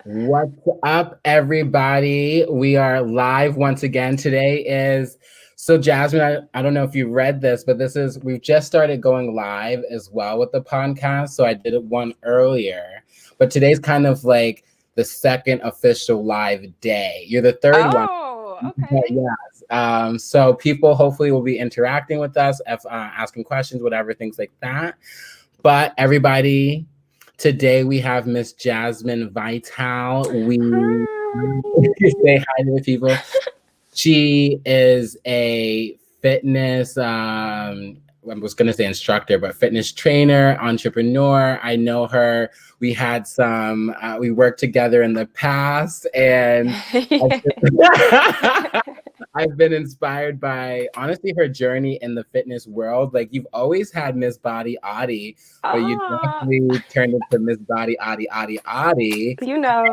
What's up, everybody? We are live once again. Today is Jasmine. I don't know if you read this, but we've just started going live as well with the podcast. So I did it one earlier, but today's kind of like the second official live day. You're the third one. Oh, But okay. yes. So people hopefully will be interacting with us, asking questions, whatever, things like that. But everybody, today we have Miss Jasmine Vital. We Hi. say hi to the people. She is a fitness, I was going to say instructor, but fitness trainer, entrepreneur. I know her. We worked together in the past, and I've been inspired by honestly her journey in the fitness world. Like you've always had Miss Body Audie, but you Ah, definitely turned into Miss Body Audie Audie Audie. you know.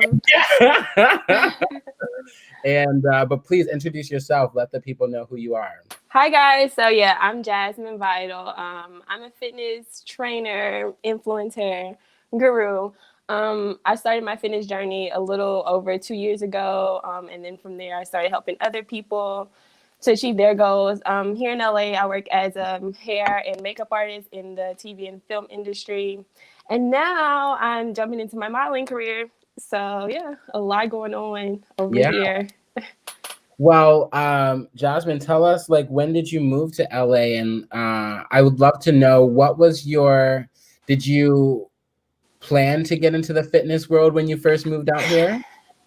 And but please introduce yourself. Let the people know who you are. Hi guys. So yeah, I'm Jasmine Vital. I'm a fitness trainer, influencer, guru. I started my fitness journey a little over 2 years ago, and then from there I started helping other people to achieve their goals. Here in LA, I work as a hair and makeup artist in the TV and film industry, and now I'm jumping into my modeling career. So yeah, a lot going on over Yeah. here. Well, Jasmine, tell us like when did you move to LA? And I would love to know did you plan to get into the fitness world when you first moved out here?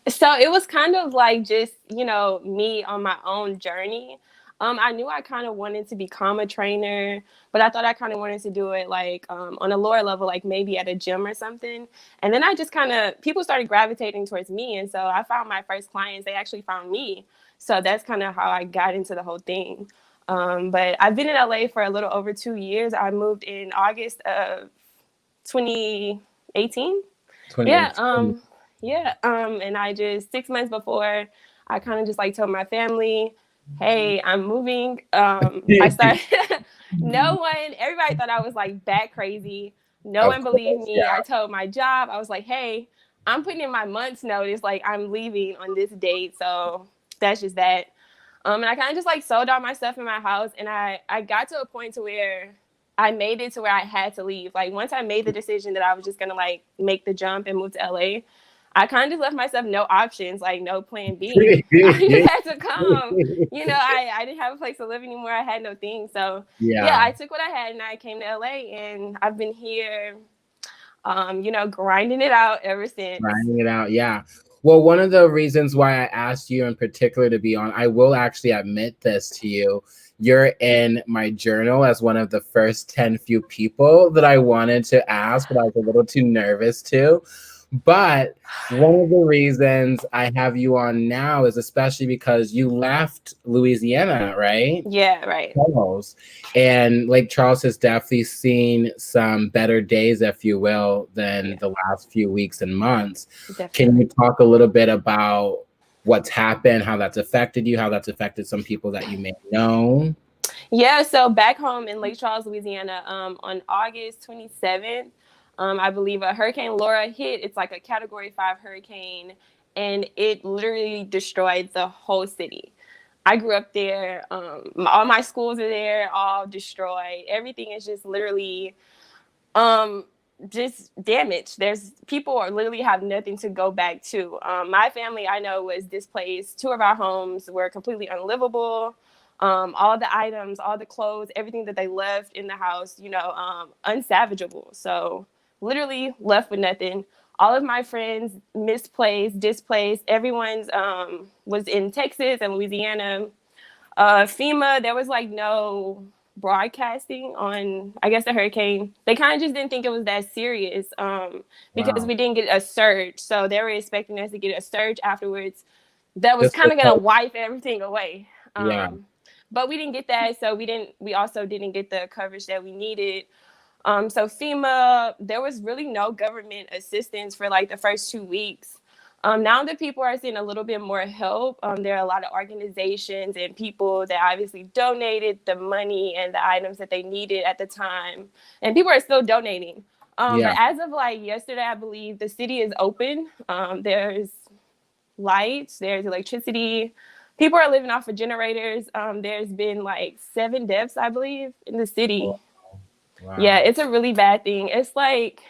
So it was kind of like just, me on my own journey. I knew I kind of wanted to become a trainer, but I thought I kind of wanted to do it like on a lower level, like maybe at a gym or something. And then I just people started gravitating towards me. And so I found my first clients, they actually found me. So that's kind of how I got into the whole thing. But I've been in LA for a little over 2 years. I moved in August of 2018. Yeah, 2018. and I just 6 months before, I kind of just like told my family, "Hey, I'm moving." I started. No one, everybody thought I was like bat crazy. No Of one believed course, me. yeah. I told my job, I was like, "Hey, I'm putting in my month's notice. Like I'm leaving on this date." So that's just that. And I kind of just like sold all my stuff in my house, and I got to a point to where I made it to where I had to leave. Like once I made the decision that I was just gonna like make the jump and move to LA, I kind of just left myself no options, like no plan B. I just had to come. I didn't have a place to live anymore. I had no thing. So yeah, Yeah, I took what I had and I came to LA, and I've been here, grinding it out ever since. grinding it out. Yeah. Well, one of the reasons why I asked you in particular to be on, I will actually admit this to you. You're in my journal as one of the first 10 few people that I wanted to ask, but I was a little too nervous to. But one of the reasons I have you on now is especially because you left Louisiana, right? Yeah, right. Charles. And Lake Charles has definitely seen some better days, if you will, than Yeah, the last few weeks and months. Can you definitely. talk a little bit about what's happened, how that's affected you, how that's affected some people that you may know? Yeah, so back home in Lake Charles, Louisiana, on August 27th, I believe a Hurricane Laura hit. It's like a Category 5 hurricane, and it literally destroyed the whole city. I grew up there. All my schools are there, all destroyed. Everything is just literally um, just damaged. There's people are literally have nothing to go back to. My family, I know, was displaced. Two of our homes were completely unlivable. All the items, all the clothes, everything that they left in the house, unsavageable. So literally left with nothing. All of my friends misplaced, displaced. Everyone's was in Texas and Louisiana. FEMA, there was like no broadcasting on, I guess, the hurricane. They kind of just didn't think it was that serious, because Wow. we didn't get a surge. So they were expecting us to get a surge afterwards that was Just kind of going to because, wipe everything away. yeah, But we didn't get that. So we also didn't get the coverage that we needed. So FEMA, there was really no government assistance for like the first 2 weeks. Now that people are seeing a little bit more help, there are a lot of organizations and people that obviously donated the money and the items that they needed at the time, and people are still donating. But Yeah. as of like yesterday, I believe the city is open. There's lights, there's electricity. People are living off of generators. There's been like 7 deaths, I believe, in the Oh, city. Yeah, wow. it's a really bad thing. It's like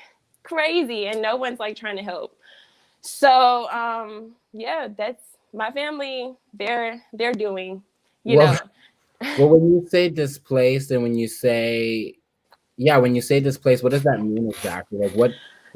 crazy, and no one's like trying to help. So, yeah, that's my family. They're doing, you Well, know, well, when you say displaced and when you say, yeah, when you say displaced, what does that mean exactly? Like, what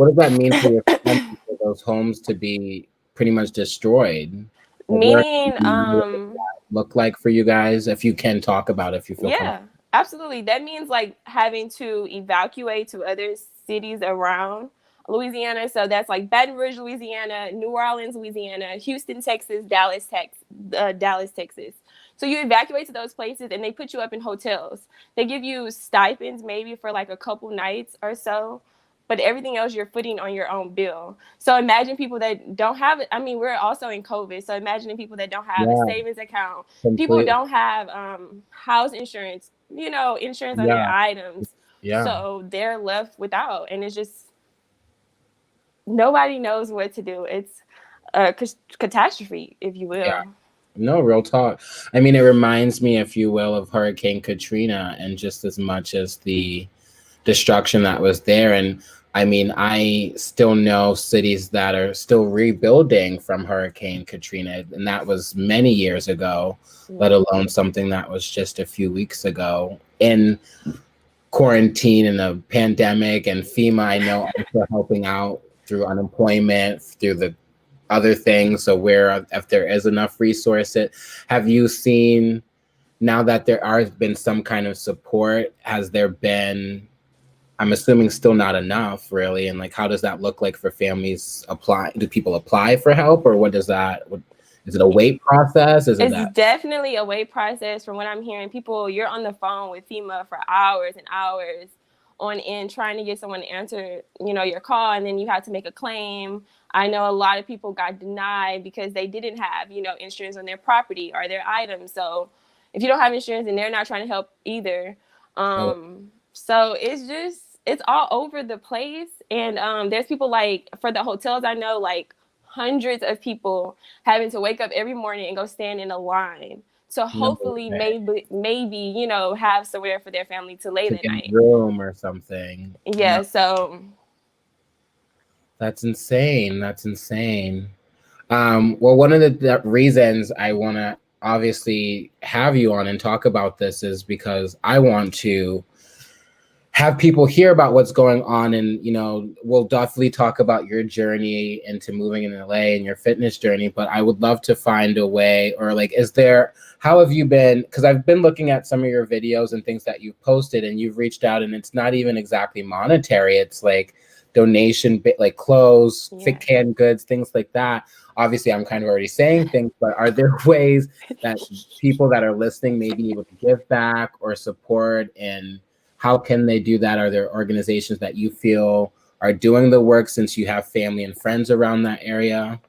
does that mean for your family, for those homes to be pretty much destroyed? Like, where meaning, what does that look like for you guys? If you can talk about it, if you feel comfortable. yeah, absolutely. That means like having to evacuate to other cities around Louisiana. So that's like Baton Rouge, Louisiana, New Orleans, Louisiana, Houston, Texas, Dallas, Texas. So you evacuate to those places and they put you up in hotels. They give you stipends maybe for like a couple nights or so, but everything else you're footing on your own bill. So imagine people that don't have it. I mean, we're also in COVID. So imagining people that don't have a Yeah, savings account, people completely. don't have house insurance, insurance on their Yeah, items. yeah, So they're left without. And it's just nobody knows what to do. It's a catastrophe, if you yeah. will. No, real talk. I mean, it reminds me, if you will, of Hurricane Katrina, and just as much as the destruction that was there. And I mean, I still know cities that are still rebuilding from Hurricane Katrina, and that was many years ago, let Yeah. alone something that was just a few weeks ago. In quarantine and a pandemic, and FEMA, I know, also helping out through unemployment, through the other things. So where if there is enough resources, have you seen, now that there has been some kind of support, has there been, I'm assuming still not enough really, and like how does that look like for families? Apply, do people apply for help, or what does that, what, is it a wait process, is it It's that? definitely a wait process from what I'm hearing. People, you're on the phone with FEMA for hours and hours on end trying to get someone to answer, your call, and then you have to make a claim. I know a lot of people got denied because they didn't have, insurance on their property or their items. So if you don't have insurance, and they're not trying to help either. Oh, So it's all over the place. And there's people like for the hotels I know, like hundreds of people having to wake up every morning and go stand in a line to no hopefully way. maybe have somewhere for their family to lay To the get a night. room or something. No, Yeah, so that's insane, that's insane. Well, one of the reasons I want to obviously have you on and talk about this is because I want to have people hear about what's going on. And we'll definitely talk about your journey into moving in LA and your fitness journey, but I would love to find a way, or like, is there, how have you been, because I've been looking at some of your videos and things that you've posted, and you've reached out, and it's not even exactly monetary, it's like donation, like clothes, yeah. fit canned goods, things like that. Obviously I'm kind of already saying things, but are there ways that people that are listening may be able to give back or support, and how can they do that? Are there organizations that you feel are doing the work, since you have family and friends around that area?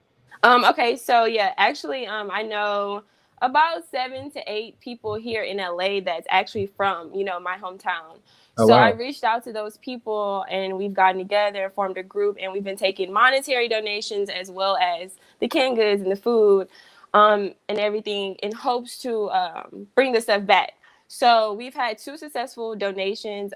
Okay, so yeah, actually, I know about 7 to 8 people here in LA that's actually from, my hometown. Oh, So I wow. reached out to those people and we've gotten together, formed a group, and we've been taking monetary donations as well as the canned goods and the food, and everything in hopes to bring the stuff back. So we've had 2 successful donations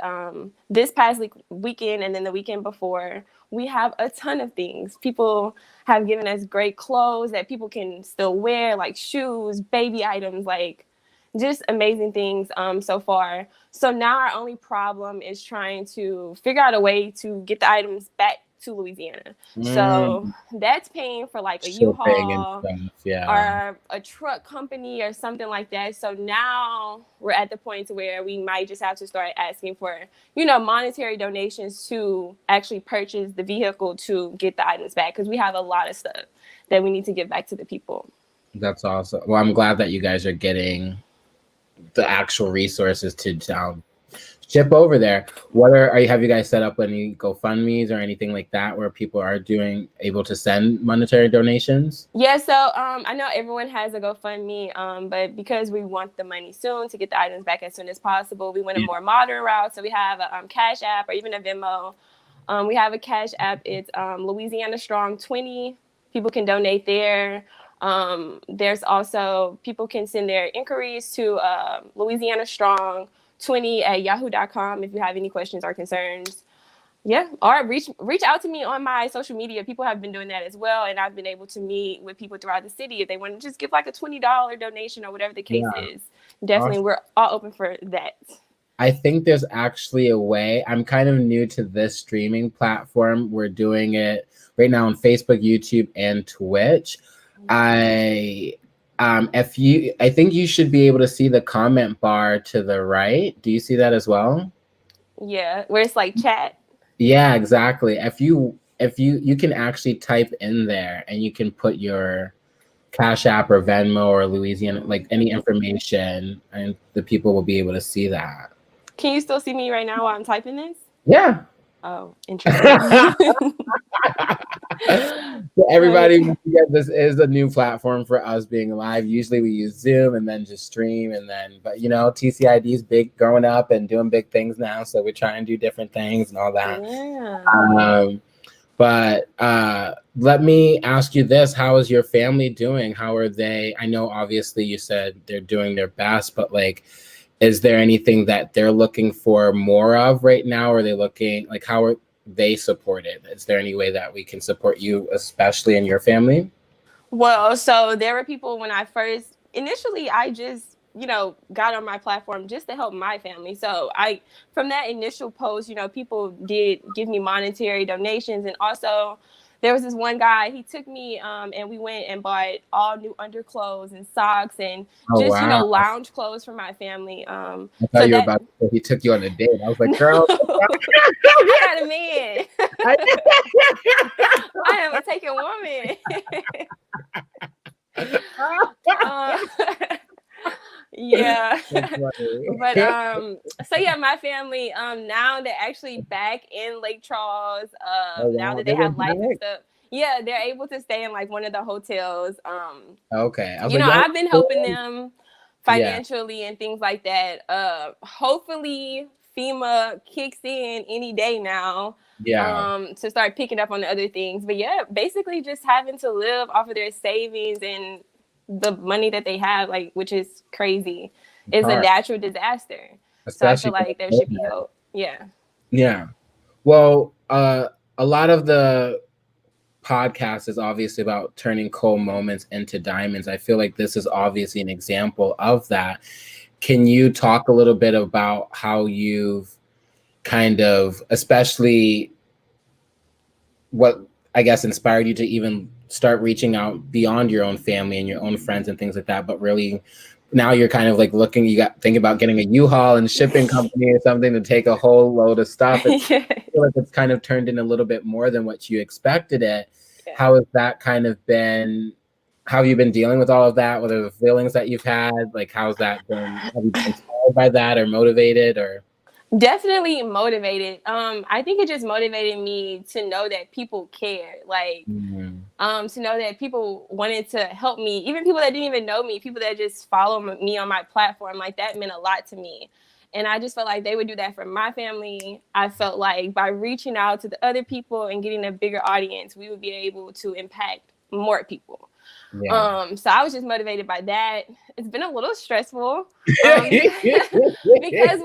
this past weekend and then the weekend before. We have a ton of things. People have given us great clothes that people can still wear, like shoes, baby items, like just amazing things so far. So now our only problem is trying to figure out a way to get the items back to Louisiana. So Mm, that's paying for like a shipping and U-Haul stuff. Yeah. or a truck company or something like that. So now we're at the point where we might just have to start asking for, monetary donations to actually purchase the vehicle to get the items back, because we have a lot of stuff that we need to give back to the people. That's awesome. Well, I'm glad that you guys are getting the actual resources to ship over there. What are you, have you guys set up any GoFundMe's or anything like that where people are doing, able to send monetary donations? Yeah, so I know everyone has a GoFundMe, but because we want the money soon to get the items back as soon as possible, we went a Yeah. more modern route. So we have a Cash App or even a Venmo. We have a Cash App. It's Louisiana Strong 20. People can donate there. There's also people can send their inquiries to Louisiana Strong 20 at yahoo.com if you have any questions or concerns. Yeah, or reach out to me on my social media. People have been doing that as well, and I've been able to meet with people throughout the city if they want to just give like a $20 donation or whatever the case is. Definitely, Awesome. we're all open for that. I think there's actually a way. I'm kind of new to this streaming platform. We're doing it right now on Facebook, YouTube, and Twitch. I think you should be able to see the comment bar to the right. Do you see that as well? Yeah, where it's like chat. Yeah, exactly. If you can actually type in there and you can put your Cash App or Venmo or Louisiana, like any information, and the people will be able to see that. Can you still see me right now while I'm typing this? Yeah. Oh, interesting. So everybody, this is a new platform for us being live. Usually we use Zoom and then just stream, but TCID is big, growing up and doing big things now. So we're trying to do different things and all that. Yeah. But let me ask you this: how is your family doing? How are they? I know obviously you said they're doing their best, but like, is there anything that they're looking for more of right now? Or are they looking like, how are they supported? Is there any way that we can support you, especially in your family? Well, so there were people when I first initially I just got on my platform just to help my family. So from that initial post, people did give me monetary donations, and also there was this one guy, he took me and we went and bought all new underclothes and socks and just wow. lounge clothes for my family. I thought you were about to say he took you on a date. I was like, girl, I got a man. I am a taken woman. Yeah. But so yeah, my family now they're actually back in Lake Charles. Now that they have lights and stuff. Yeah, they're able to stay in like one of the hotels. Okay. I've been helping them financially and things like that. Hopefully FEMA kicks in any day now. To start picking up on the other things. But yeah, basically just having to live off of their savings and the money that they have, like, which is crazy, is a natural disaster. Especially so I feel like there should be help. Yeah. Yeah. Well, a lot of the podcast is obviously about turning coal moments into diamonds. I feel like this is obviously an example of that. Can you talk a little bit about how you've kind of, especially what I guess inspired you to even start reaching out beyond your own family and your own friends and things like that, but really now you're kind of like thinking about getting a U-Haul and shipping company or something to take a whole load of stuff. I feel like it's kind of turned in a little bit more than what you expected it. Yeah. How has that kind of been? How have you been dealing with all of that? What are the feelings that you've had? Like, how's that been? Have you been inspired by that or motivated or? Definitely motivated. I think it just motivated me to know that people care. Like, to know that people wanted to help me, even people that didn't even know me, people that just follow me on my platform. Like, that meant a lot to me. And I just felt like they would do that for my family. I felt like by reaching out to the other people and getting a bigger audience, we would be able to impact more people. Yeah. So I was just motivated by that. It's been a little stressful because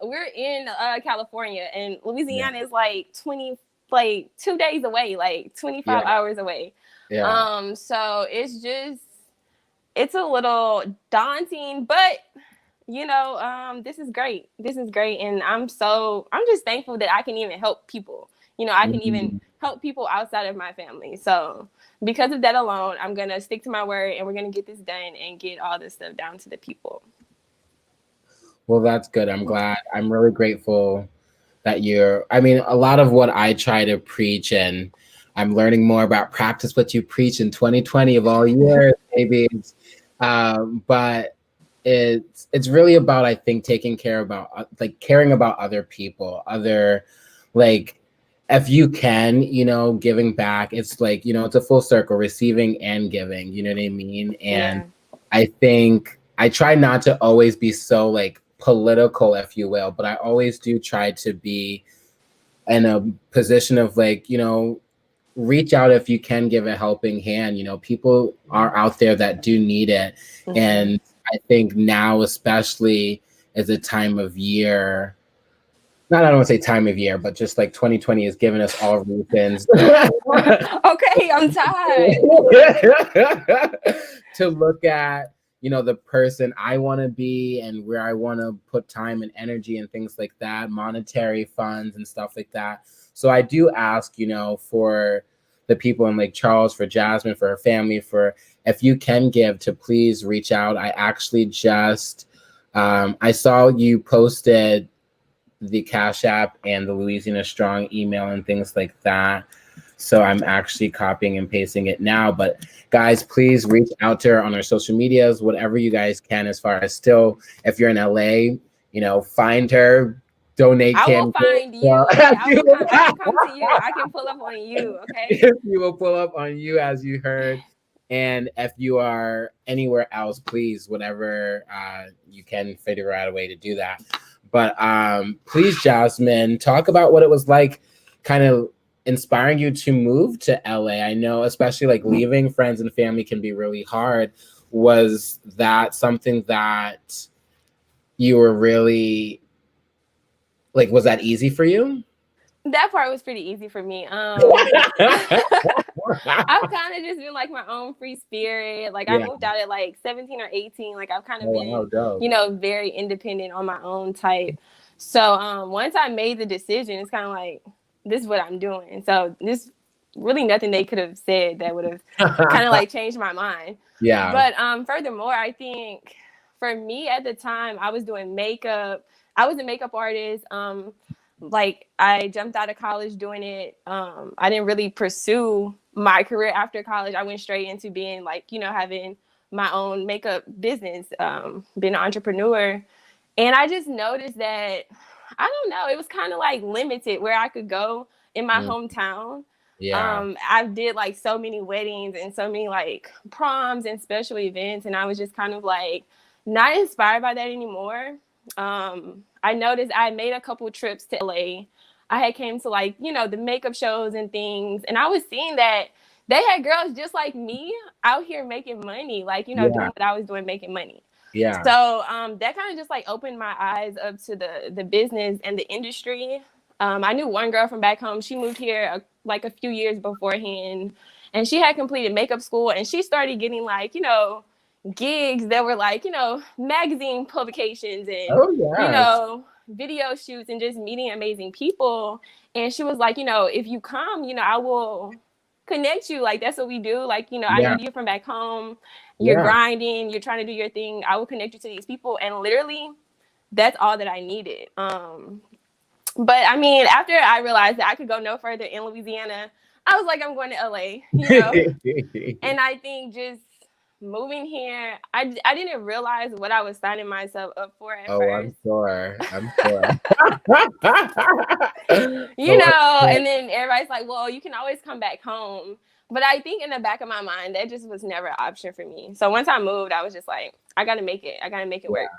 we're in California, and Louisiana is like 2 days away, like 25 hours away. Yeah. So it's a little daunting, but this is great. This is great, and I'm just thankful that I can even help people. I can even help people outside of my family. So because of that alone, I'm going to stick to my word, and we're going to get this done and get all this stuff down to the people. Well, that's good. I'm glad. I'm really grateful that a lot of what I try to preach, and I'm learning more about practice what you preach in 2020 of all years, maybe. But it's really about, I think, caring about other people, if you can, giving back. It's like, it's a full circle, receiving and giving, you know what I mean? And I think I try not to always be so like political, if you will, but I always do try to be in a position of like, reach out if you can give a helping hand. People are out there that do need it. Mhm. And I think now especially is a time of year, I don't want to say time of year, but just like 2020 has given us all reasons Okay, I'm tired. to look at, the person I want to be and where I want to put time and energy and things like that, monetary funds and stuff like that. So I do ask, for the people in Lake Charles, for Jasmine, for her family, for if you can give, to please reach out. I actually just, I saw you posted the Cash App and the Louisiana Strong email and things like that. So I'm actually copying and pasting it now. But guys, please reach out to her on our social medias, whatever you guys can, as far as still, if you're in LA, find her, donate I will Cam. find you. Okay, I will come to you. I can pull up on you. Okay. You will pull up on you, as you heard. And if you are anywhere else, please, whatever you can, figure out a way to do that. But please, Jasmine, talk about what it was like kind of inspiring you to move to LA. I know, especially like leaving friends and family can be really hard. Was that something that you were really like, was that easy for you? That part was pretty easy for me. I've kind of just been like my own free spirit. Like I Yeah. moved out at like 17 or 18. Like I've kind of Oh, been, wow, dope. very independent on my own type. So once I made the decision, it's kind of like, this is what I'm doing. So there's really nothing they could have said that would have kind of like changed my mind. Yeah. But furthermore, I think for me at the time, I was doing makeup. I was a makeup artist. Like I jumped out of college doing it. I didn't really pursue my career after college. I went straight into being like, having my own makeup business, being an entrepreneur. And I just noticed that, I don't know, it was kind of like limited where I could go in my hometown. Yeah. I did like so many weddings and so many like proms and special events. And I was just kind of like not inspired by that anymore. I noticed I made a couple trips to LA. I had came to like, the makeup shows and things. And I was seeing that they had girls just like me out here making money, like, doing what I was doing, making money. Yeah. So that kind of just like opened my eyes up to the business and the industry. I knew one girl from back home. She moved here like a few years beforehand, and she had completed makeup school, and she started getting like, gigs that were like, magazine publications and, Oh, yes. video shoots and just meeting amazing people. And she was like, if you come, I will connect you. Like, that's what we do. Like, I know you from back home. You're grinding. You're trying to do your thing. I will connect you to these people. And literally, that's all that I needed. But I mean, after I realized that I could go no further in Louisiana, I was like, I'm going to LA, And I think just moving here, I didn't realize what I was signing myself up for at first. I'm sure. And then everybody's like, well, you can always come back home. But I think in the back of my mind, that just was never an option for me. So once I moved, I was just like, I got to make it. I got to make it work.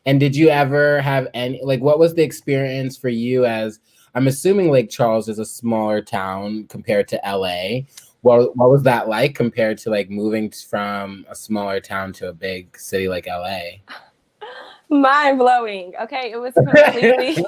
And did you ever have any, like, what was the experience for you as, I'm assuming Lake Charles is a smaller town compared to LA. What was that like compared to like moving from a smaller town to a big city like LA? Mind blowing. Okay, it was completely.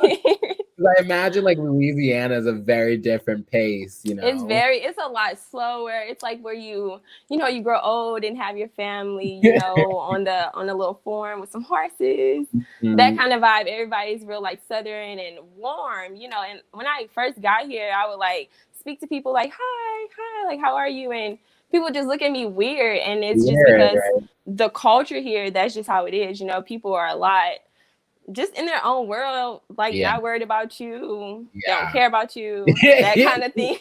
I imagine like Louisiana is a very different pace, It's a lot slower. It's like where you grow old and have your family, on the little farm with some horses. Mm-hmm. That kind of vibe. Everybody's real like Southern and warm, and when I first got here, I would like speak to people like, hi, like, how are you? And people just look at me weird. And it's just because the culture here, that's just how it is. People are a lot just in their own world, like not worried about you, don't care about you, that kind of thing.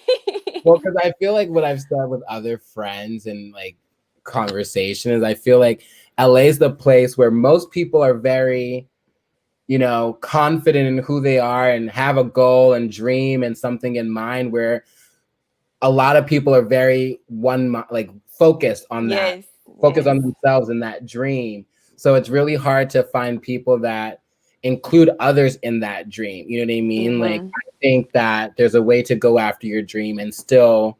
Well, because I feel like what I've said with other friends and like conversation is I feel like LA is the place where most people are very, confident in who they are and have a goal and dream and something in mind, where a lot of people are very focused on that, focused on themselves and that dream. So it's really hard to find people that include others in that dream. You know what I mean? Like, I think that there's a way to go after your dream and still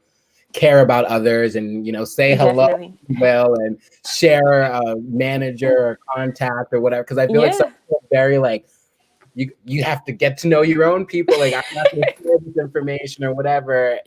care about others and, say hello Definitely. well and share a manager or contact or whatever. Because I feel like some people are very like, you have to get to know your own people. Like, I'm not going to share this information or whatever,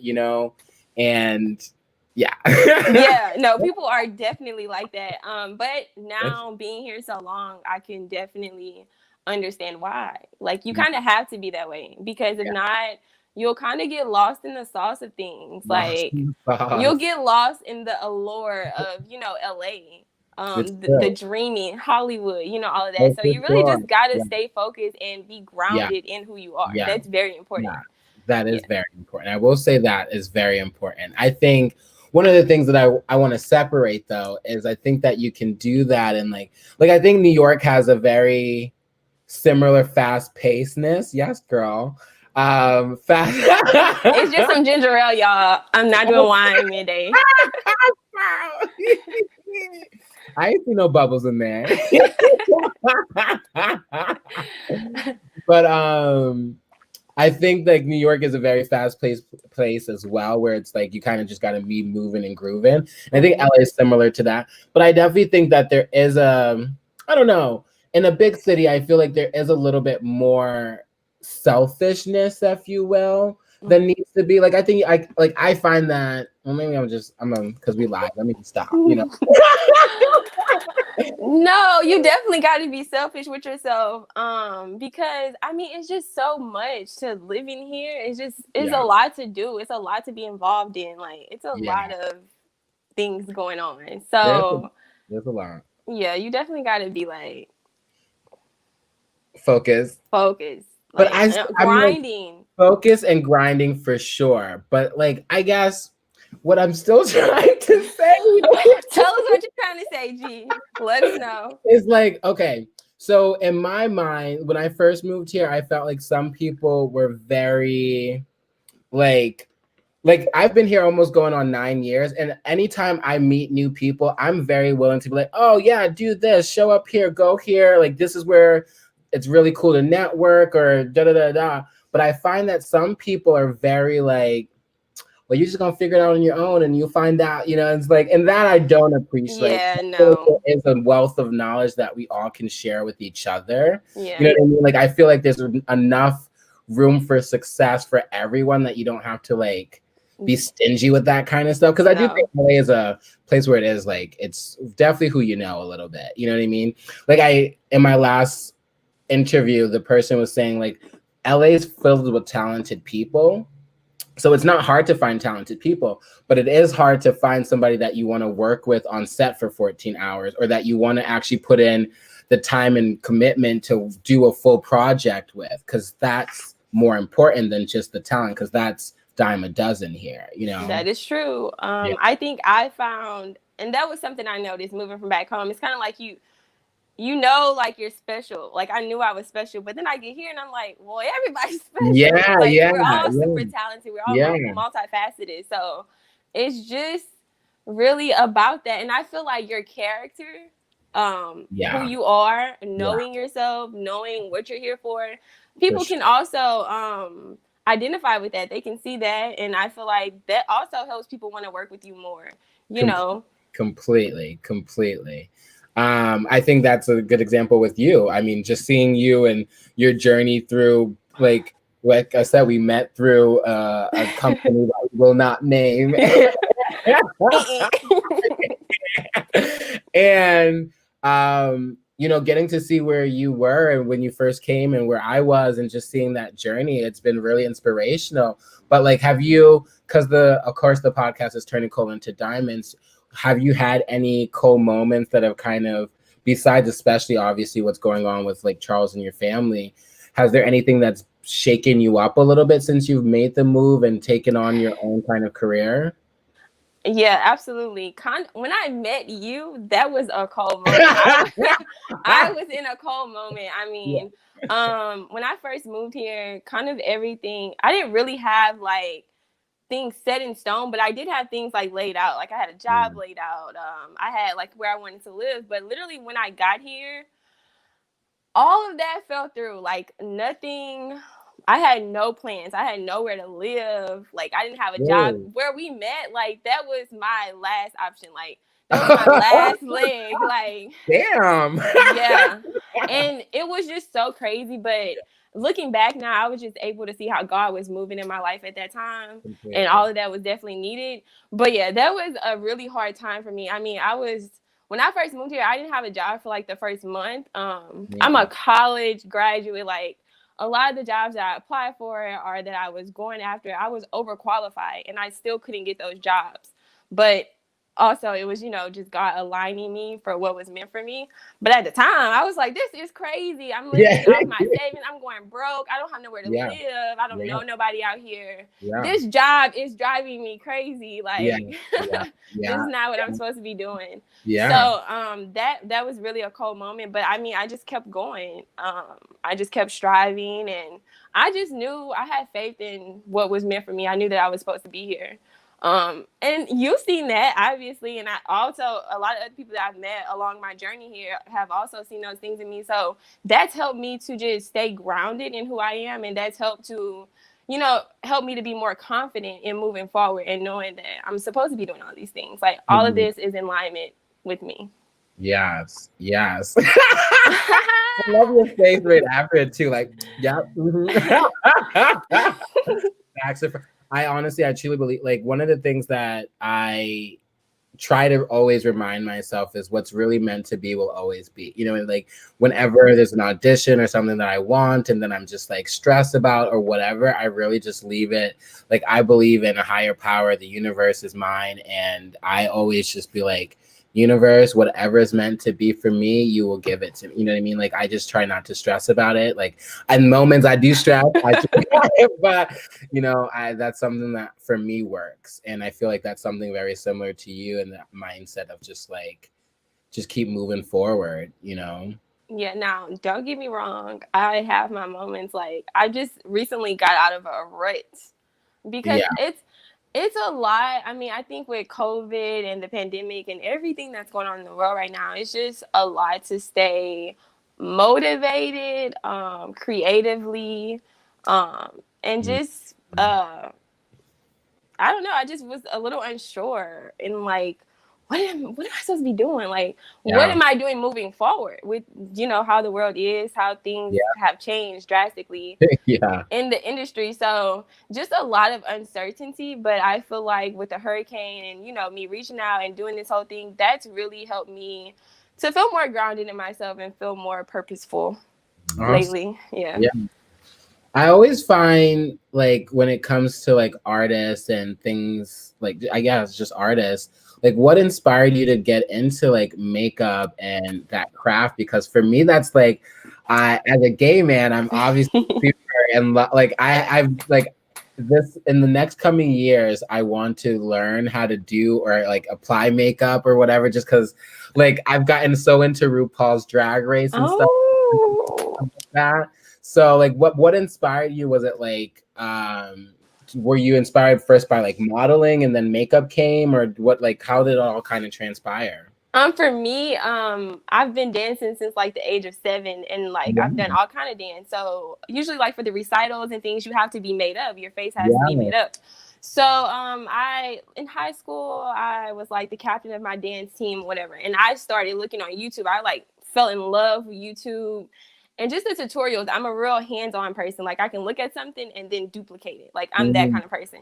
and yeah. Yeah, no, people are definitely like that. But now being here so long, I can definitely understand why. Like, you kind of have to be that way, because if not, you'll kind of get lost in the sauce of things. Like, you'll get lost in the allure of, LA, the dreaming, Hollywood, all of that. So you really just got to stay focused and be grounded in who you are. That's very important. Yeah. That is very important. I will say that is very important. I think one of the things that I want to separate though is I think that you can do that, and like I think New York has a very similar fast pacedness. Yes, girl. Fast. It's just some ginger ale, y'all. I'm not doing wine midday. I ain't see no bubbles in there. But I think like New York is a very fast place as well, where it's like you kind of just got to be moving and grooving. And I think LA is similar to that. But I definitely think that there is I don't know, in a big city, I feel like there is a little bit more selfishness, if you will, than needs to be. Like, I think I find that, well, maybe I'm because we live. Let me stop, No, you definitely got to be selfish with yourself. Because I mean, it's just so much to live in here. It's a lot to do. It's a lot to be involved in. Like, it's a lot of things going on. So there's a lot. Yeah, you definitely got to be like focused. Like, but grinding. Like, focus and grinding for sure. But like, I guess what I'm still trying to say. Tell us what you're trying to say, G. Let us know. It's like, okay, so in my mind, when I first moved here, I felt like some people were very like I've been here almost going on 9 years, and anytime I meet new people, I'm very willing to be like, oh yeah, do this, show up here, go here, like this is where it's really cool to network or da da da da. But I find that some people are very like, well, you're just gonna figure it out on your own and you'll find out, it's like, and that I don't appreciate. Yeah, no. There is a wealth of knowledge that we all can share with each other. Yeah. You know what I mean? Like, I feel like there's enough room for success for everyone that you don't have to like be stingy with that kind of stuff. Because I do think LA is a place where it is like, it's definitely who you know a little bit. You know what I mean? Like, in my last interview, the person was saying like, LA is filled with talented people. So it's not hard to find talented people, but it is hard to find somebody that you want to work with on set for 14 hours, or that you want to actually put in the time and commitment to do a full project with, because that's more important than just the talent, because that's dime a dozen here, That is true. I think I found, and that was something I noticed moving from back home. It's kind of like like you're special. Like, I knew I was special, but then I get here and I'm like, well, everybody's special. We're all super talented. We're all multifaceted. So it's just really about that. And I feel like your character, who you are, knowing yourself, knowing what you're here for, people can also identify with that. They can see that. And I feel like that also helps people want to work with you more, Completely. I think that's a good example with you. I mean, just seeing you and your journey through, like I said, we met through a company that we will not name. And, getting to see where you were and when you first came and where I was, and just seeing that journey, it's been really inspirational. But like, have you, because of course the podcast is Turning Coal into Diamonds, have you had any cool moments that have kind of, besides especially obviously what's going on with like Charles and your family, has there anything that's shaken you up a little bit since you've made the move and taken on your own kind of career? Yeah, absolutely. When I met you, that was a cold moment. I was in a cold moment. I mean, when I first moved here, kind of everything, I didn't really have like things set in stone, but I did have things like laid out. Like, I had a job laid out. I had like where I wanted to live. But literally when I got here, all of that fell through. Like nothing. I had no plans. I had nowhere to live. Like I didn't have a job. Whoa. Where we met, like that was my last option. Like that was my last leg. Like Damn. yeah. And it was just so crazy. But looking back now, I was just able to see how God was moving in my life at that time. And Completely. all of that was definitely needed. But yeah, that was a really hard time for me. I mean, when I first moved here, I didn't have a job for like the first month. I'm Yeah. a college graduate. Like a lot of the jobs that I applied for or that I was going after, I was overqualified and I still couldn't get those jobs. But also it was, just God aligning me for what was meant for me. But at the time, I was like, this is crazy. I'm Yeah. living off my savings. I'm going broke. I don't have nowhere to Yeah. live. I don't Yeah. know nobody out here. Yeah. This job is driving me crazy. Yeah. Like, Yeah. this Yeah. is not what I'm supposed to be doing. Yeah. So that was really a cold moment. But I mean, I just kept going. I just kept striving, and I just knew I had faith in what was meant for me. I knew that I was supposed to be here. And you've seen that obviously, and I also, a lot of other people that I've met along my journey here have also seen those things in me. So that's helped me to just stay grounded in who I am, and that's helped to, help me to be more confident in moving forward and knowing that I'm supposed to be doing all these things. Like all of Mhm. this is in alignment with me. Yes. Yes. I love your face right after it too. Like, yeah. I honestly, I truly believe, like, one of the things that I try to always remind myself is what's really meant to be will always be. And like whenever there's an audition or something that I want and then I'm just like stressed about or whatever, I really just leave it. Like I believe in a higher power, the universe is mine, and I always just be like, universe, whatever is meant to be for me, you will give it to me. You know what I mean? Like I just try not to stress about it. Like in moments I do stress, but I that's something that for me works. And I feel like that's something very similar to you, and that mindset of just keep moving forward. Yeah, now don't get me wrong. I have my moments. Like I just recently got out of a rut because Yeah. it's a lot. I mean, I think with COVID and the pandemic and everything that's going on in the world right now, it's just a lot to stay motivated, creatively, and just I don't know. I just was a little unsure in like, what am I supposed to be doing? Like, what Yeah. am I doing moving forward with how the world is, how things Yeah. have changed drastically Yeah. in the industry. So just a lot of uncertainty. But I feel like with the hurricane and me reaching out and doing this whole thing, that's really helped me to feel more grounded in myself and feel more purposeful Awesome. lately. Yeah. Yeah. I always find like when it comes to like artists and things like I guess just artists, like what inspired you to get into like makeup and that craft? Because for me, that's like I as a gay man, I'm obviously queer and like I've like this in the next coming years, I want to learn how to do or like apply makeup or whatever, just because like I've gotten so into RuPaul's Drag Race and stuff Oh. like that. So like what inspired you? Was it like were you inspired first by like modeling and then makeup came, or what, like how did it all kind of transpire? For me, I've been dancing since like the age of 7, and like I've done Yeah. all kind of dance. So usually, like for the recitals and things, you have to be made up. Your face has to be Yeah. made up. So, I in high school, I was like the captain of my dance team, whatever, and I started looking on YouTube. I like fell in love with YouTube and just the tutorials. I'm a real hands-on person. Like I can look at something and then duplicate it. Like I'm that Mhm. kind of person.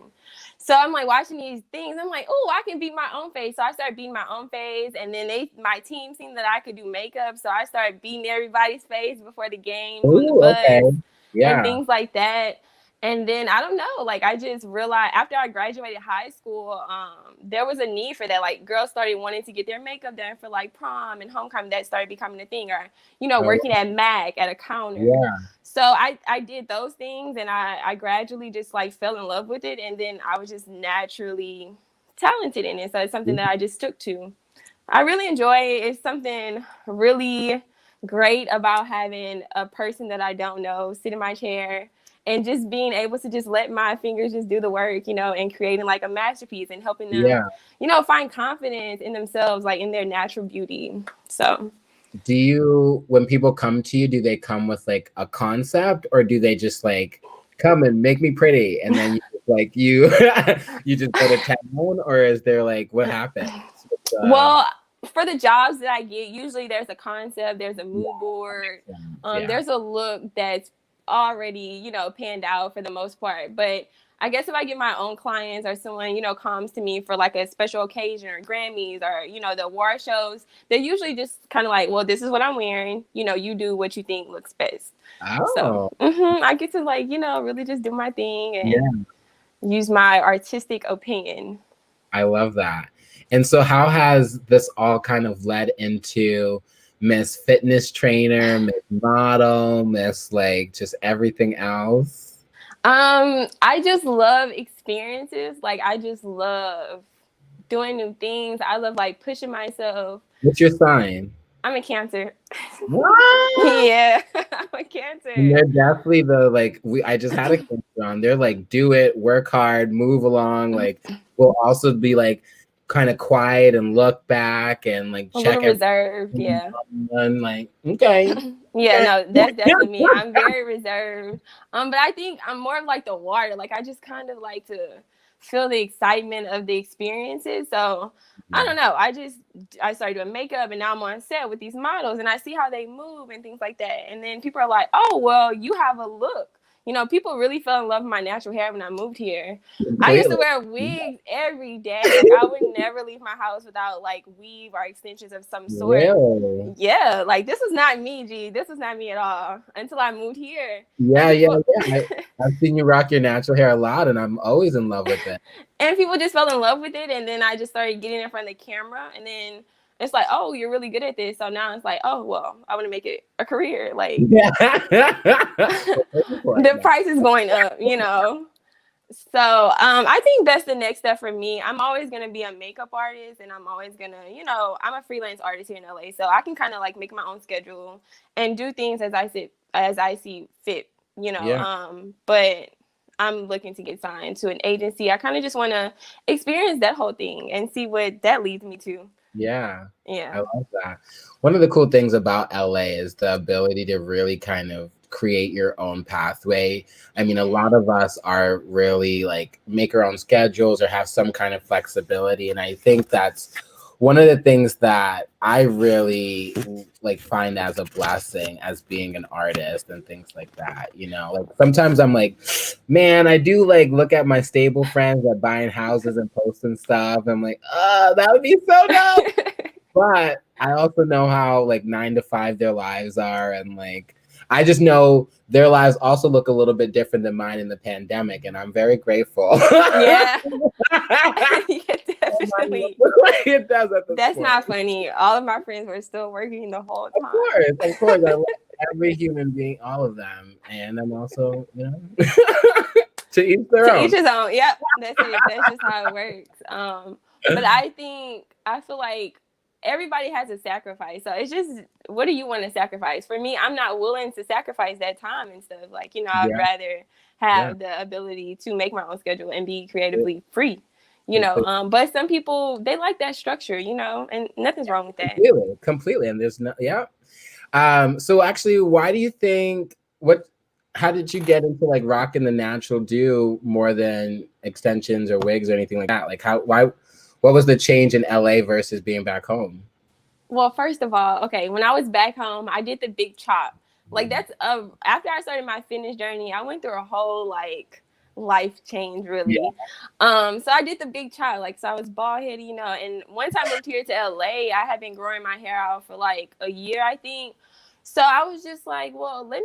So I'm like watching these things. I'm like, oh, I can beat my own face. So I started beating my own face, and then my team seen that I could do makeup. So I started beating everybody's face before the games on the Ooh, okay. bus and Yeah. things like that. And then I don't know, like I just realized after I graduated high school, there was a need for that. Like girls started wanting to get their makeup done for like prom and homecoming. That started becoming a thing, or Oh, working at Mac at a counter. yeah. So I did those things, and I gradually just like fell in love with it, and then I was just naturally talented in it. So it's something that I just took to. I really enjoy it. It's something really great about having a person that I don't know sit in my chair and just being able to just let my fingers just do the work, and creating like a masterpiece and helping them, Yeah. find confidence in themselves, like in their natural beauty. So Do you, when people come to you, do they come with like a concept, or do they just like come and make me pretty and then you like you you just go to town, or is there like what happens? Well, for the jobs that I get, usually there's a concept, there's a Yeah, mood board, yeah. there's a look that's already, panned out for the most part. But I guess if I get my own clients or someone, comes to me for like a special occasion or Grammys or, the award shows, they're usually just kind of like, well, this is what I'm wearing. You do what you think looks best. So Oh, I get to like, really just do my thing yeah. and use my artistic opinion. I love that. And so how has this all kind of led into Miss Fitness Trainer, Miss Model, Miss like just everything else? I just love experiences. Like I just love doing new things. I love like pushing myself. What's your sign? I'm a Cancer. What? Yeah, I'm a Cancer. And they're definitely the like I just had a kid on. They're like, do it, work hard, move along. Like we'll also be like kind of quiet and look back and like A check little everything. reserved, yeah. And like, okay. Yeah, Okay. no, that's definitely me. I'm very reserved. But I think I'm more of like the water. Like I just kind of like to feel the excitement of the experiences. So I don't know. I started doing makeup and now I'm on set with these models and I see how they move and things like that. And then people are like, oh well, you have a look. People really fell in love with my natural hair when I moved here. I used to Completely. wear wigs every day. Like I would never leave my house without like weave or extensions of some sort. Really? Yeah, like this was not me, G. This was not me at all until I moved here. And Yeah, yeah, people yeah. I've seen you rock your natural hair a lot, and I'm always in love with it. and people just fell in love with it. And then I just started getting in front of the camera. And then it's like, oh, you're really good at this. So now it's like, oh, well, I want to make it a career. Like Yeah. the price is going up. So I think that's the next step for me. I'm always gonna be a makeup artist, and I'm always gonna, I'm a freelance artist here in LA, so I can kind of like make my own schedule and do things as I see fit. Yeah. But I'm looking to get signed to an agency. I kind of just want to experience that whole thing and see what that leads me to. Yeah. I Yeah. love that. One of the cool things about LA is the ability to really kind of create your own pathway. I mean, a lot of us are really like make our own schedules or have some kind of flexibility. And I think that's one of the things that I really like find as a blessing as being an artist and things like that. Like sometimes I'm like, man, I do like look at my stable friends that buying houses and posting stuff. I'm like, that would be so dope. But I also know how like 9 to 5 their lives are, and like I just know their lives also look a little bit different than mine in the pandemic, and I'm very grateful. Yeah. Yeah, definitely. It does at this That's point. not funny. All of my friends were still working the whole time. Of course. I love every human being, all of them, and I'm also, to each their To own. each his own. Yep, that's it. That's just how it works. But I feel like everybody has a sacrifice. So it's just, what do you want to sacrifice? For me, I'm not willing to sacrifice that time and stuff. Like, I'd Yeah, rather yeah. have the ability to make my own schedule and be creatively free. But some people, they like that structure, and nothing's wrong with that. Completely. And there's no, yeah. So actually, why do you think how did you get into like rocking the natural do more than extensions or wigs or anything like that? Like what was the change in LA versus being back home? Well, first of all, okay, when I was back home, I did the big chop. Like that's after I started my fitness journey, I went through a whole like life change really. So I did the big chop. Like so I was bald headed, and once I moved here to LA, I had been growing my hair out for like a year, I think. So I was just like, well, let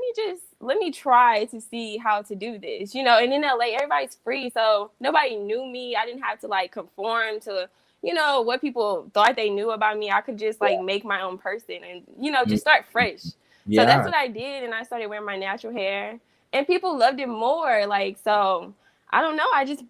me try to see how to do this, and in LA, everybody's free. So nobody knew me. I didn't have to like conform to, what people thought they knew about me. I could just like make my own person and, just start fresh. So that's Yeah. what I did. And I started wearing my natural hair and people loved it more. Like, so I don't know. I just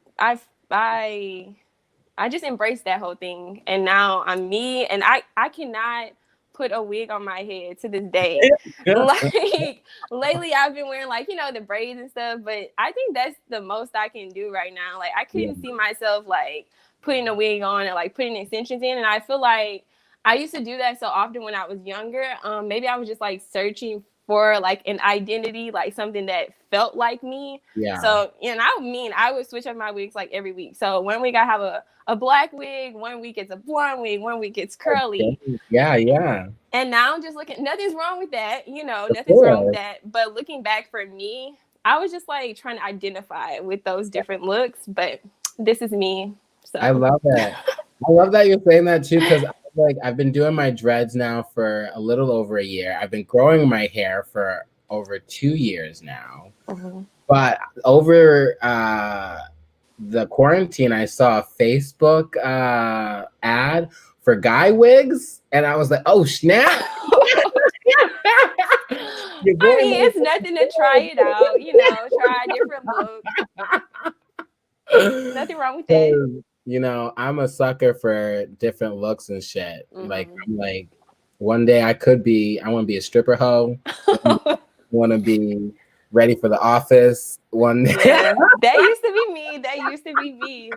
embraced that whole thing. And now I'm me, and I cannot put a wig on my head to this day. Like lately I've been wearing like, the braids and stuff, but I think that's the most I can do right now. Like I couldn't see myself like putting a wig on and like putting extensions in. And I feel like I used to do that so often when I was younger. Maybe I was just like searching for like an identity, like something that felt like me. Yeah. So, and I would switch up my wigs like every week. So one week I have a black wig, one week it's a blonde wig, one week it's curly. Yeah, yeah. And now I'm just looking, nothing's wrong with that, you know, Of nothing's wrong with course. that. But looking back for me, I was just like trying to identify with those different looks, but this is me. I So love it. I love that you're saying that too, because like I've been doing my dreads now for a little over a year. I've been growing my hair for over 2 years now. Mhm. But over the quarantine, I saw a Facebook ad for guy wigs, and I was like, "Oh snap!" Your I boy mean, it's nothing to try it out, you know, try a different look. Nothing wrong with that. You know, I'm a sucker for different looks and shit. Like, Mm-hmm. I'm like, one day I want to be a stripper hoe. Want to be ready for the office one day. Yeah, that used to be me. That used to be me.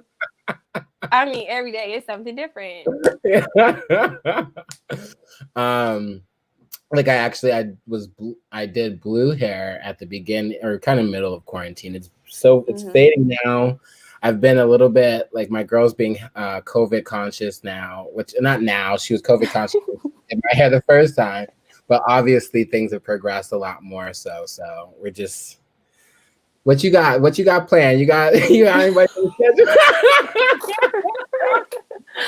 I mean, every day is something different. um, like I did blue hair at the beginning or kind of middle of quarantine. It's fading now. I've been a little bit like my girl's being COVID conscious now, which not now, she was COVID conscious in my hair the first time, but obviously things have progressed a lot more. So we're just what you got planned? You got anybody?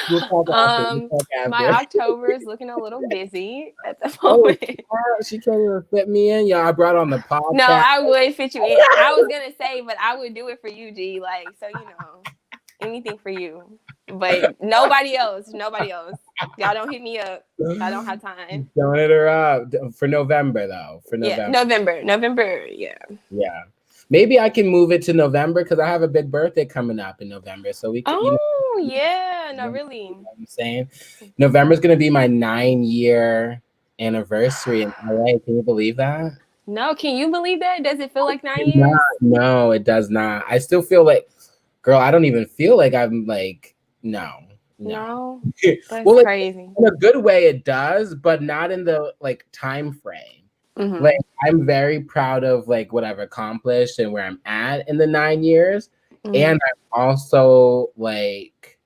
We'll talk after. My October is looking a little busy at the Oh, moment. she can't even fit me in. Yeah, I brought on the podcast. No, I would fit you in. I was gonna say, but I would do it for you, G. Like, so you know, anything for you. But nobody else. Y'all don't hit me up. I don't have time. Don't hit her up for November though. Yeah, November. Yeah. Yeah. Maybe I can move it to November because I have a big birthday coming up in November. So we can, yeah, no, really. You know what I'm saying? November's gonna be my 9-year anniversary in LA. Can you believe that? No, can you believe that? Does it feel like 9 years? No, it does not. I still feel like, girl, I don't even feel like I'm like, no. That's well, crazy. In a good way, it does, but not in the like time frame. Mm-hmm. Like I'm very proud of like what I've accomplished and where I'm at in the 9 years. Mm-hmm. And I'm also like,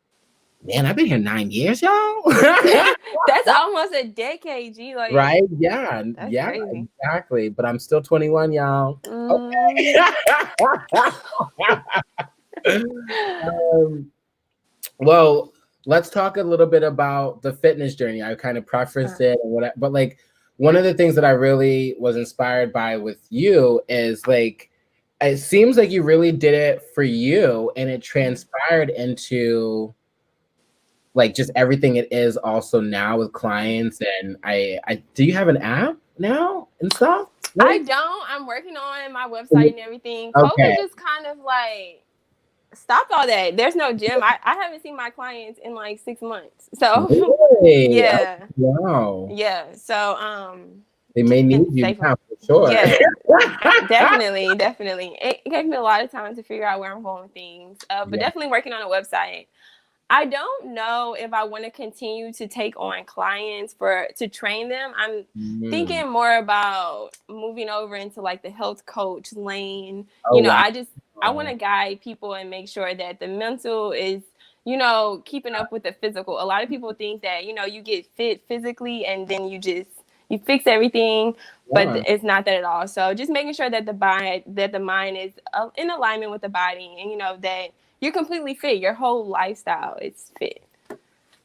man, I've been here 9 years, y'all. That's almost a decade, G. Like, right? Yeah, yeah, crazy. Exactly. But I'm still 21, y'all. Okay. Well, let's talk a little bit about the fitness journey. I kind of prefaced it and whatever, but like one of the things that I really was inspired by with you is like it seems like you really did it for you and it transpired into like just everything it is also now with clients. And I do you have an app now and stuff? Right? I don't. I'm working on my website and everything. Okay. COVID just kind of like stopped all that. There's no gym. I haven't seen my clients in like 6 months. So really? Yeah. Oh, wow. Yeah. So they may need you now for sure. Yeah. definitely. It gave me a lot of time to figure out where I'm going with things. But definitely working on a website. I don't know if I want to continue to take on clients to train them. I'm thinking more about moving over into like the health coach lane. I want to guide people and make sure that the mental is, keeping up with the physical. A lot of people think that, you get fit physically and then you fix everything, but it's not that at all. So just making sure that the mind is in alignment with the body and, that you're completely fit. Your whole lifestyle is fit.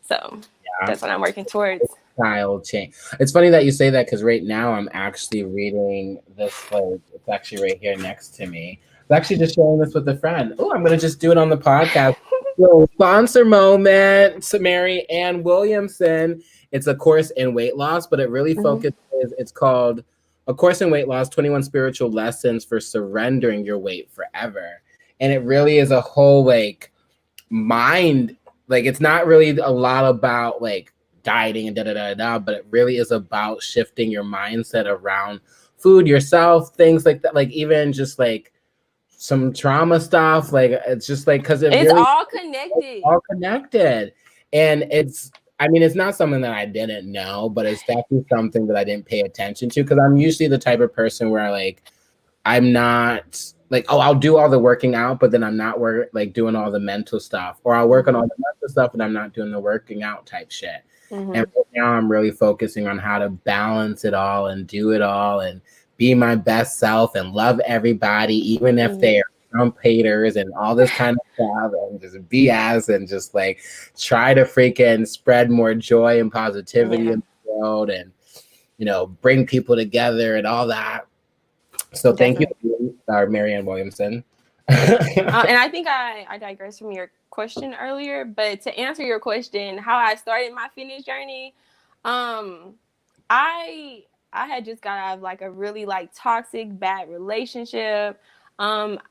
So that's what I'm working towards. Style change. It's funny that you say that because right now I'm actually reading this. Like, it's actually right here next to me. I'm actually just sharing this with a friend. Oh, I'm gonna just do it on the podcast. So, sponsor moment. Mary Ann Williamson. It's a course in weight loss, but it really focuses. It's called A Course in Weight Loss: 21 Spiritual Lessons for Surrendering Your Weight Forever. And it really is a whole like mind, like it's not really a lot about like dieting and but it really is about shifting your mindset around food, yourself, things like that. Like even just like some trauma stuff, like it's just like because it's really all connected. And I mean, it's not something that I didn't know, but it's definitely something that I didn't pay attention to because I'm usually the type of person where I'm not like, oh, I'll do all the working out, but then I'm not doing all the mental stuff, or I'll work on all the mental stuff and I'm not doing the working out type shit. And right now I'm really focusing on how to balance it all and do it all and be my best self and love everybody, even if they are Trump haters and all this kind of stuff and just BS and just like try to freaking spread more joy and positivity in the world and, you know, bring people together and all that. So thank you, Marianne Williamson. And I think I digressed from your question earlier, but to answer your question, how I started my fitness journey, I had just got out of like a really like toxic, bad relationship.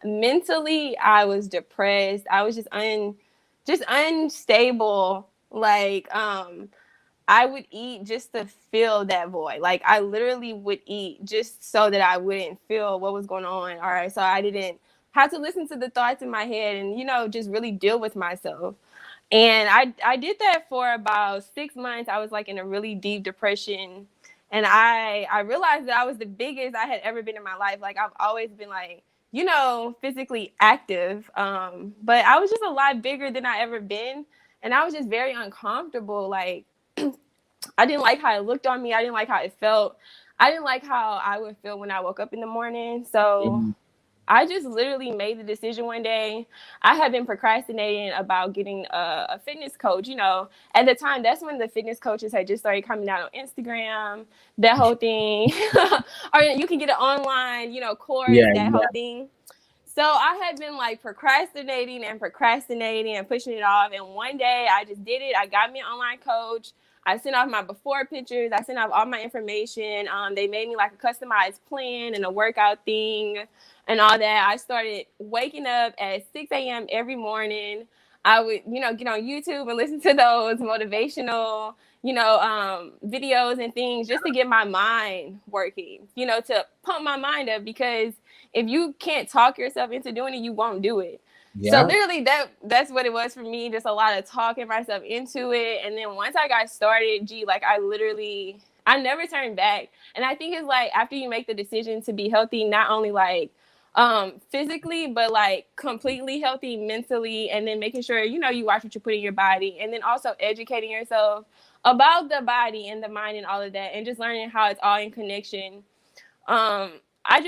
Mentally, I was depressed. I was just unstable. Like, I would eat just to fill that void. Like I literally would eat just so that I wouldn't feel what was going on. All right. So I didn't have to listen to the thoughts in my head and, you know, just really deal with myself. And I did that for about 6 months. I was like in a really deep depression. And I realized that I was the biggest I had ever been in my life. Like I've always been like, you know, physically active. But I was just a lot bigger than I ever been. And I was just very uncomfortable. Like I didn't like how it looked on me. I didn't like how it felt. I didn't like how I would feel when I woke up in the morning. So I just literally made the decision one day. I had been procrastinating about getting a fitness coach. You know, at the time, that's when the fitness coaches had just started coming out on Instagram, that whole thing. Or you can get it online, you know, course, that whole thing. So I had been like procrastinating and pushing it off. And one day I just did it. I got me an online coach. I sent off my before pictures. I sent off all my information. They made me like a customized plan and a workout thing and all that. I started waking up at 6 a.m. every morning. I would, you know, get on YouTube and listen to those motivational, you know, videos and things just to get my mind working, you know, to pump my mind up because if you can't talk yourself into doing it, you won't do it. Yeah. So literally that's what it was for me. Just a lot of talking myself into it. And then once I got started, like I never turned back. And I think it's like after you make the decision to be healthy, not only like physically, but like completely healthy mentally, and then making sure, you know, you watch what you put in your body, and then also educating yourself about the body and the mind and all of that, and just learning how it's all in connection. I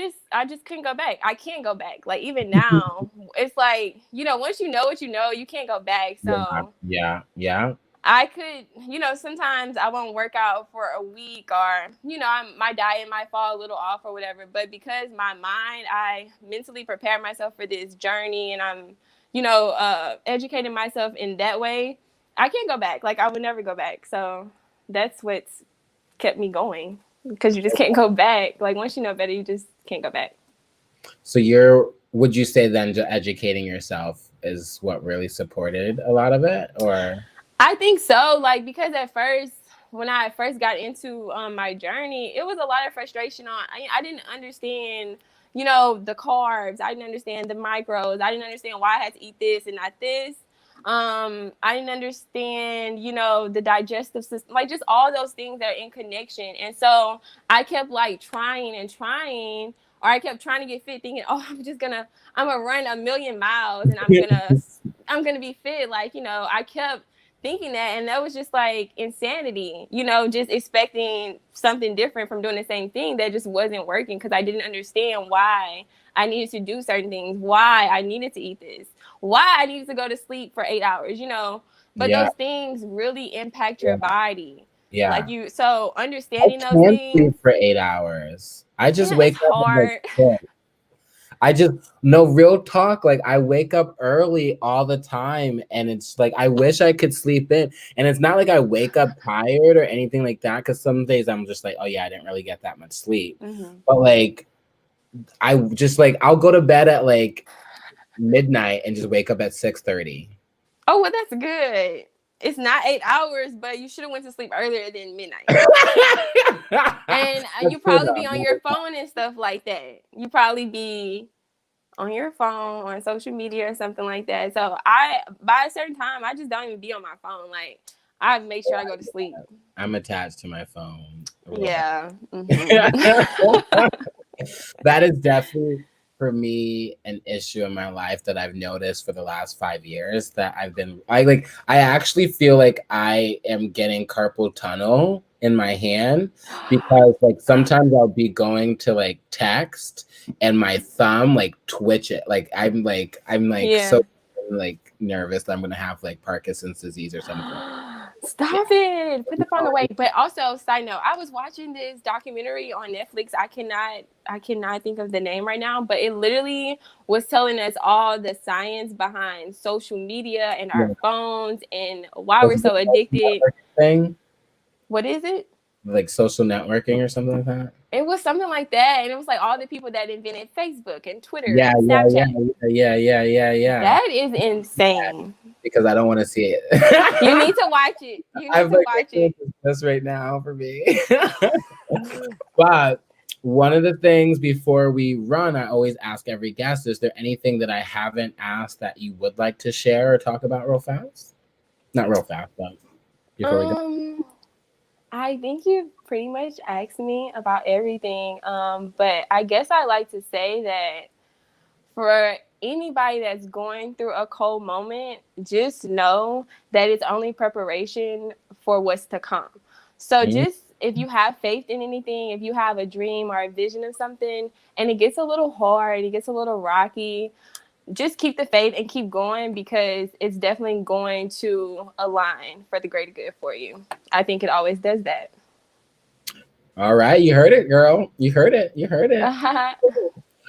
just couldn't go back. I can't go back. Like even now, it's like, you know, once you know what you know, you can't go back. So yeah. I could, you know, sometimes I won't work out for a week or, you know, my diet might fall a little off or whatever. But because my mind, I mentally prepare myself for this journey and I'm, you know, educating myself in that way, I can't go back. Like I would never go back. So that's what's kept me going because you just can't go back. Like once you know better, you just can't go back. So would you say then educating yourself is what really supported a lot of it, or? I think so. Like because at first, when I first got into my journey, it was a lot of frustration. I didn't understand, you know, the carbs. I didn't understand the micros. I didn't understand why I had to eat this and not this. I didn't understand, you know, the digestive system, like just all those things that are in connection. And so I kept like trying and trying, or I kept trying to get fit, thinking, oh, I'm gonna run 1,000,000 miles and I'm gonna be fit. Like, you know, I kept thinking that, and that was just like insanity, you know, just expecting something different from doing the same thing that just wasn't working because I didn't understand why I needed to do certain things, why I needed to eat this, why I needed to go to sleep for 8 hours, you know. But those things really impact your body. Yeah. Like so understanding those things. Sleep for 8 hours. I just wake up hard. I just, no, real talk, like I wake up early all the time and it's like I wish I could sleep in, and it's not like I wake up tired or anything like that because some days I'm just like, oh yeah, I didn't really get that much sleep. But like I just like I'll go to bed at like midnight and just wake up at 6:30. Oh, well, that's good. It's not 8 hours, but you should have went to sleep earlier than midnight. And you probably be on your phone and stuff like that. You probably be on your phone, on social media or something like that. So by a certain time, I just don't even be on my phone. Like I make sure I go to sleep. I'm attached to my phone. Real bad. Yeah. Mm-hmm. That is definitely for me an issue in my life that I've noticed for the last 5 years that I actually feel like I am getting carpal tunnel in my hand because like sometimes I'll be going to like text and my thumb like twitch it. Like I'm Yeah. so like nervous that I'm gonna have like Parkinson's disease or something. Stop it. Put the phone away. But also, side note, I was watching this documentary on Netflix. I cannot think of the name right now, but it literally was telling us all the science behind social media and Yeah. our phones and why Was we're it the so social addicted. networking thing? What is it? Like social networking or something like that? It was something like that. And it was like all the people that invented Facebook and Twitter Yeah, and yeah, yeah, Snapchat. yeah. That is insane. Because I don't want to see You it. need to watch it. You need I'm to like, watch it. this right now for me. But one of the things before we run, I always ask every guest, is there anything that I haven't asked that you would like to share or talk about real fast? Not real fast, but before we go. Um, I think you pretty much asked me about everything. But I guess I like to say that for anybody that's going through a cold moment, just know that it's only preparation for what's to come. So Mm, just if you have faith in anything, if you have a dream or a vision of something and it gets a little hard, it gets a little rocky, just keep the faith and keep going because it's definitely going to align for the greater good for you. I think it always does that. all right, you heard it, girl. You heard it. You heard it.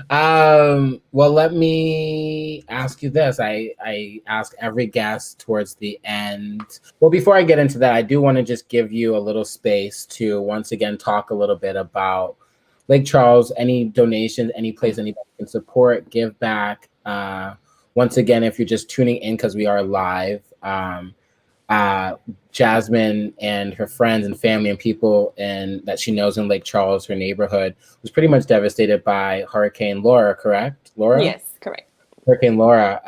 Well, let me ask you this. I ask every guest towards the end. Well, before I get into that, I do want to just give you a little space to once again talk a little bit about Lake Charles, any donations, any place anybody can support, give back. Once again, if you're just tuning in because we are live, uh, Jasmine and her friends and family and people that she knows in Lake Charles, her neighborhood, was pretty much devastated by Hurricane Laura, correct? Laura? Yes, correct. Hurricane Laura.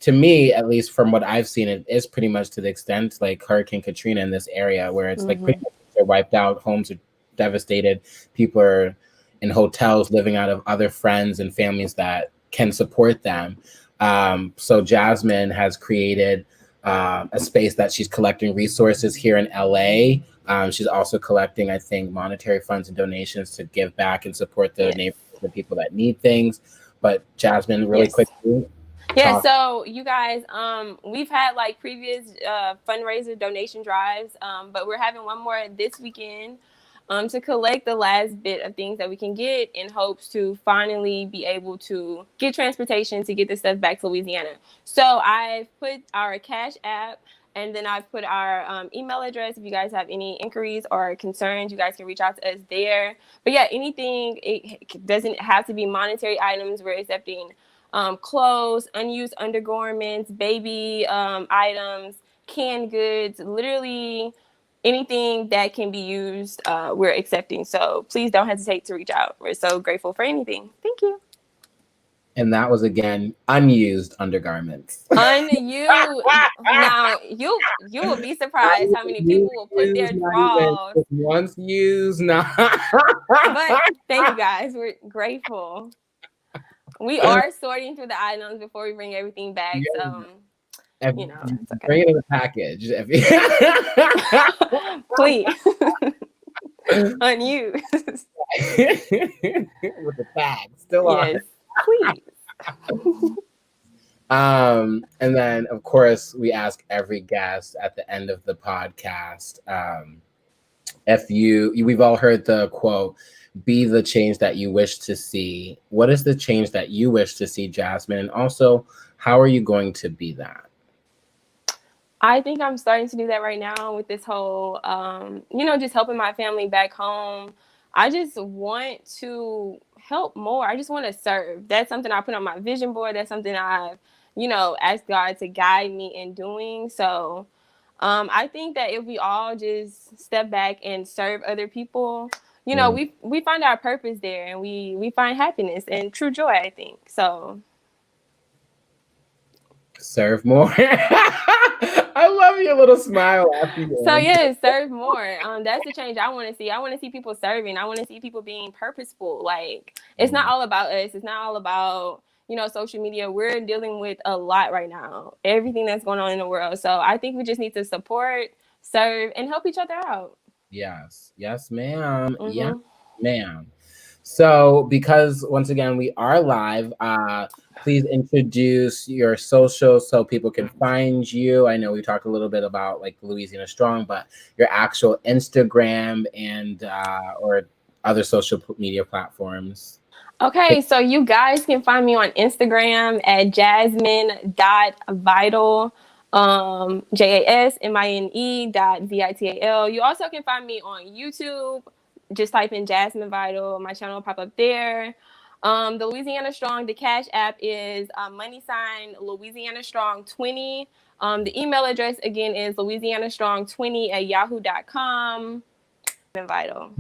To me, at least from what I've seen, it is pretty much to the extent like Hurricane Katrina in this area where it's like pretty much they're wiped out, homes are devastated, people are in hotels living out of other friends and families that can support them. So Jasmine has created a space that she's collecting resources here in LA. She's also collecting, I think, monetary funds and donations to give back and support the neighborhoods and people that need things. But Jasmine, really quickly. Yeah, so you guys, we've had like previous fundraiser donation drives, but we're having one more this weekend to collect the last bit of things that we can get in hopes to finally be able to get transportation to get this stuff back to Louisiana. So I've put our Cash App and then I've put our email address. If you guys have any inquiries or concerns, you guys can reach out to us there. But yeah, anything, it doesn't have to be monetary items. We're accepting clothes, unused undergarments, baby items, canned goods, literally anything that can be used, we're accepting. So please don't hesitate to reach out. We're so grateful for anything. Thank you. And that was again unused undergarments. Unused. Now you will be surprised how many people will put their drawers. Once used, not. But thank you guys. We're grateful. We are sorting through the items before we bring everything back. So it's okay. Bring it in the package. Please. Unused. With the tag still on. Yes, please. And then of course we ask every guest at the end of the podcast, we've all heard the quote, be the change that you wish to see. What is the change that you wish to see, Jasmine? And also, how are you going to be that? I think I'm starting to do that right now with this whole, just helping my family back home. I just want to help more. I just want to serve. That's something I put on my vision board. That's something I've, asked God to guide me in doing. So I think that if we all just step back and serve other people, we find our purpose there and we find happiness and true joy, I think. So serve more. I love your little smile after you So answer. yeah, serve more. That's the change I want to see. I want to see people serving. I want to see people being purposeful. Like it's not all about us. It's not all about social media. We're dealing with a lot right now. Everything that's going on in the world. So I think we just need to support, serve, and help each other out. Yes. Yes, ma'am. Yes, Mm-hmm. ma'am. So, because once again we are live, please introduce your socials so people can find you. I know we talked a little bit about like Louisiana Strong, but your actual Instagram and or other social media platforms. Okay, so you guys can find me on Instagram at jasmine.vital, JASMINE.VITAL. You also can find me on YouTube. Just type in Jasmine Vital. My channel will pop up there. The Louisiana Strong, the Cash App is money sign Louisiana Strong 20. The email address again is louisianastrong20@yahoo.com. Vital.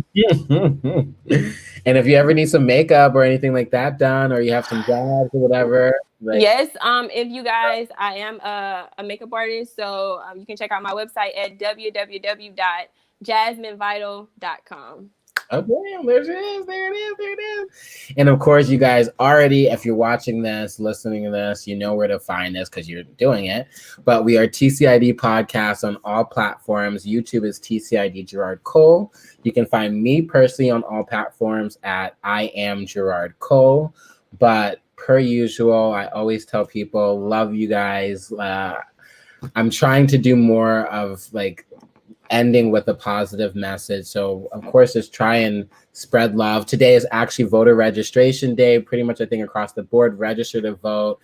And if you ever need some makeup or anything like that done, or you have some jobs or whatever, like Yes, if you guys, I am a makeup artist, so you can check out my website at www.jasminevital.com. oh damn, there it is, there it is, there it is. And of course, you guys already, if you're watching this, listening to this, you know where to find us because you're doing it. But we are TCID Podcast on all platforms. YouTube is TCID Gerard Cole. You can find me personally on all platforms at I am Gerard Cole. But per usual, I always tell people, love you guys. I'm trying to do more of like ending with a positive message. So of course, just try and spread love. Today is actually voter registration day. Pretty much, I think across the board, register to vote.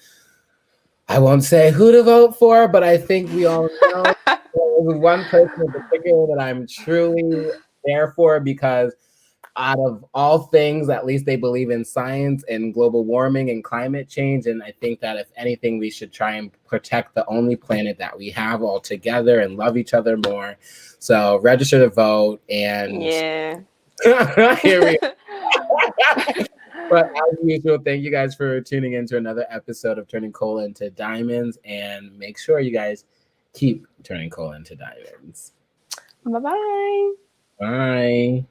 I won't say who to vote for, but I think we all know there's one person in particular that I'm truly there for because out of all things, at least they believe in science and global warming and climate change. And I think that if anything, we should try and protect the only planet that we have all together and love each other more. So register to vote and Yeah. here we go. But as usual, thank you guys for tuning in to another episode of Turning Coal into Diamonds. And make sure you guys keep turning coal into diamonds. Bye-bye. Bye.